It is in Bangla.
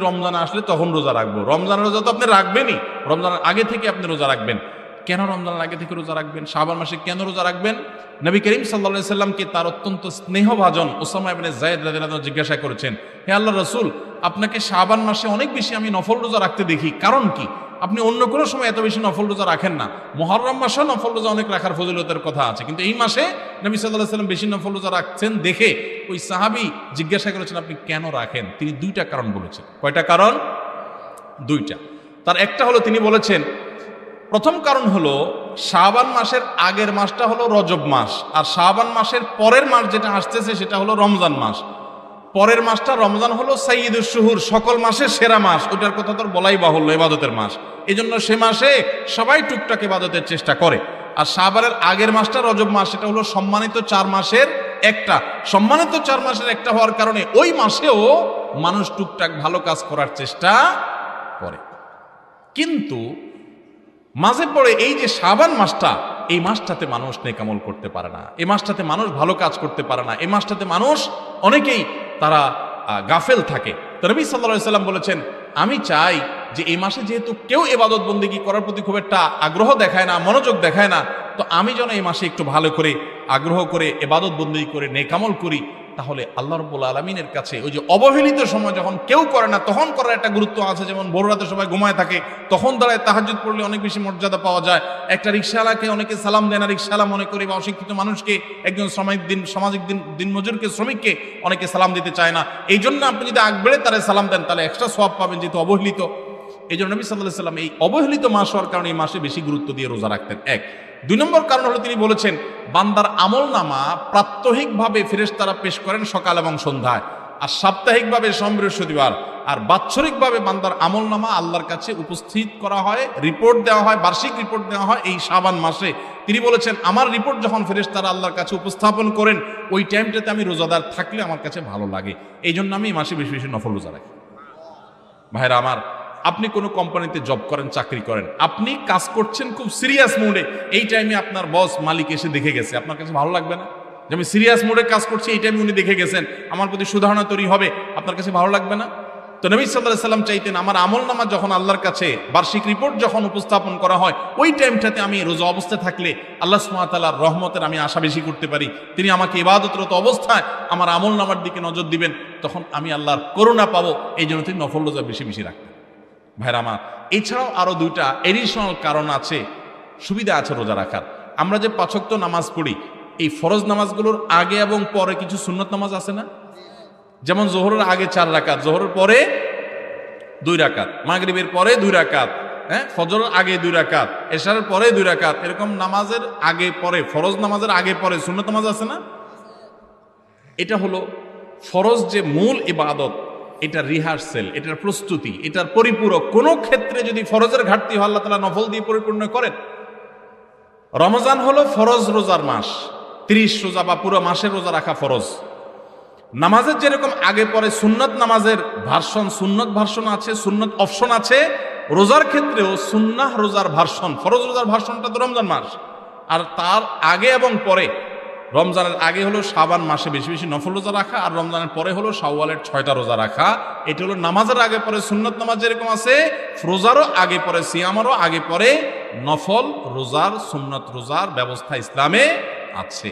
রমজান আসলে তখন রোজা রাখবো। রমজানের রোজা তো আপনি রাখবেনই, রমজানের আগে থেকে আপনি রোজা রাখবেন। কেন রমজানের আগে থেকে রোজা রাখবেন? শাবান মাসে কেন রোজা রাখবেন? নবী করিম সাল্লাল্লাহু আলাইহি সাল্লামকে তার অত্যন্ত স্নেহভাজন উসামা ইবনে যায়েদ রাদিয়াল্লাহু আনহু জিজ্ঞাসা করেছেন, হে আল্লাহর রাসূল, আপনাকে শাবান মাসে অনেক বেশি আমি নফল রোজা রাখতে দেখি, কারণ কি? আপনি অন্য কোনো সময় এত বেশি নফল রোজা রাখেন না। মুহররম মাসেও নফল রোজা অনেক রাখার ফজিলতের কথা আছে, কিন্তু এই মাসে নবী সাল্লাল্লাহু আলাইহি সাল্লাম বেশি নফল রোজা রাখছেন দেখে ওই সাহাবী জিজ্ঞাসা করেছেন, আপনি কেন রাখেন? তিনি দুইটা কারণ বলেছেন। কয়টা কারণ? দুইটা। তার একটা হলো, তিনি বলেছেন, প্রথম কারণ হলো শাবান মাসের আগের মাসটা হলো রজব মাস, আর শাবান মাসের পরের মাস যেটা আসতেছে সেটা হলো রমজান মাস। পরের মাসটা রমজান হলো সাইয়্যিদুশ শুহুর, সকল মাসের সেরা মাস, ওটার কথা তো বলাই বাহুল্য, ইবাদতের মাস। এই জন্য সে মাসে সবাই টুকটাক ইবাদতের চেষ্টা করে। আর শাবানের আগের মাসটা রজব মাস, সেটা হলো সম্মানিত 4 মাসের একটা। সম্মানিত 4 মাসের একটা হওয়ার কারণে ওই মাসেও মানুষ টুকটাক ভালো কাজ করার চেষ্টা করে। কিন্তু মাঝে পড়ে এই যে শাবান মাসটা, এই মাসটাতে মানুষ নেকামল করতে পারে না, এই মাসটাতে মানুষ ভালো কাজ করতে পারে না, এই মাসটাতে মানুষ অনেকেই তারা গাফেল থাকে। তো নবী সাল্লাল্লাহু আলাইহি সাল্লাম বলেছেন, আমি চাই যে এই মাসে যেহেতু কেউ ইবাদত বন্দেগী করার প্রতি খুব একটা আগ্রহ দেখায় না, মনোযোগ দেখায় না, তো আমি যেন এই মাসে একটু ভালো করে আগ্রহ করে ইবাদত বন্দেগী করে নেকামল করি, তাহলে আল্লাহ রাব্বুল আলামিনের কাছে ওই যে অবহেলিত সময় যখন কেউ করে না তখন করার একটা গুরুত্ব আছে। যেমন ভোর রাতে সবাই ঘুমায় থাকে, তখন দাঁড়ায় তাহাজ্জুদ পড়লে অনেক বেশি মর্যাদা পাওয়া যায়। একটা রিকশাওয়ালাকে অনেকে সালাম দেয় না, রিকশাওয়ালা মনে করে, বা অশিক্ষিত মানুষকে, একজন সামাজিক দিনমজুরকে, শ্রমিককে অনেকে সালাম দিতে চায় না। এই জন্য আপনি যদি আগ বেড়ে তারা সালাম দেন তাহলে এক্সট্রা সওয়াব পাবেন, যেহেতু অবহেলিত। এই জন্য নবী সাল্লাল্লাহু আলাইহি সাল্লাম এই অবহেলিত মাস হওয়ার কারণে এই মাসে বেশি গুরুত্ব দিয়ে রোজা রাখতেন। 1। 2 নম্বর কারণ হলো, তিনি বলেছেন, বান্দার আমল নামা প্রাত্যহিকভাবে ফেরেশতারা পেশ করেন সকাল এবং সন্ধ্যায়, আর সাপ্তাহিকভাবে সোম বৃহস্পতিবার, আর বাৎসরিকভাবে বান্দার আমল নামা আল্লাহর কাছে উপস্থিত করা হয়, রিপোর্ট দেওয়া হয়, বার্ষিক রিপোর্ট দেওয়া হয় এই শাবান মাসে। তিনি বলেছেন, আমার রিপোর্ট যখন ফেরেশতারা আল্লাহর কাছে উপস্থাপন করেন, ওই টাইমটাতে আমি রোজাদার থাকলে আমার কাছে ভালো লাগে। এই জন্য আমি এই মাসে বেশি বেশি নফল রোজা রাখি। ভাইরা আমার, আপনি কোনো কোম্পানিতে জব করেন, চাকরি করেন, আপনি কাজ করছেন খুব সিরিয়াস মুডে, এই টাইমে আপনার বস মালিক এসে দেখে গেছে, আপনার কাছে ভালো লাগবে না? যে আমি সিরিয়াস মুডে কাজ করছি, এই টাইমে উনি দেখে গেছেন, আমার প্রতি সুধারণা তৈরি হবে, আপনার কাছে ভালো লাগবে না? তো নবী সাল্লাল্লাহু আলাইহি সাল্লাম চাইতেন, আমার আমল নামা যখন আল্লাহর কাছে বার্ষিক রিপোর্ট যখন উপস্থাপন করা হয়, ওই টাইমটাতে আমি রোজা অবস্থায় থাকলে আল্লাহ সুবহানাহু ওয়া তাআলার রহমতের আমি আশা বেশি করতে পারি। তিনি আমাকে ইবাদতরত অবস্থায় আমার আমল নামার দিকে নজর দিবেন, তখন আমি আল্লাহর করুণা পাবো। এই জন্য তিনি নফল রোজা বেশি বেশি রাখতেন। ভাইরা আমার, এছাড়াও আরো 2টা এডিশনাল কারণ আছে, সুবিধা আছে রোজা রাখার। আমরা যে 5 ওয়াক্ত নামাজ পড়ি, এই ফরজ নামাজগুলোর আগে এবং পরে কিছু সুন্নত নামাজ আছে না? যেমন জোহরের আগে 4 রাকাত, জোহরের পরে 2 রাকাত, মাগরিবের পরে 2 রাকাত, ফজরের আগে 2 রাকাত, এশারের পরে 2 রাকাত, এরকম নামাজের আগে পরে, ফরজ নামাজের আগে পরে সুন্নত নামাজ আছে না? এটা হলো ফরজ যে মূল ইবাদত, এটা রিহার্সেল, এটার প্রস্তুতি, এটার পরিপূরক। কোন ক্ষেত্রে যদি ফরজের ঘাটতি হয়, আল্লাহ তাআলা নফল দিয়ে পরিপূর্ণ করেন। রমজান হলো ফরজ রোজার মাস, 30 রোজা বা পুরো মাসের রোজা রাখা ফরজ। নামাজের যেরকম আগে পরে সুন্নত নামাজের ভার্সন, সুন্নত ভার্সন আছে, সুন্নত অপশন আছে, রোজার ক্ষেত্রেও সুন্নাহ রোজার ভার্সন, ফরজ রোজার ভার্সনটা তো রমজান মাস, আর তার আগে এবং পরে, রমজানের আগে হলো শাবান মাসে বেশি বেশি নফল রোজা রাখা, আর রমজানের পরে হলো শাওয়ালের 6টা রোজা রাখা। এটা হলো নামাজের আগে পরে সুন্নত নামাজ যেরকম আছে, রোজারও আগে পরে, সিয়ামারও আগে পরে নফল রোজার, সুন্নত রোজার ব্যবস্থা ইসলামে আছে।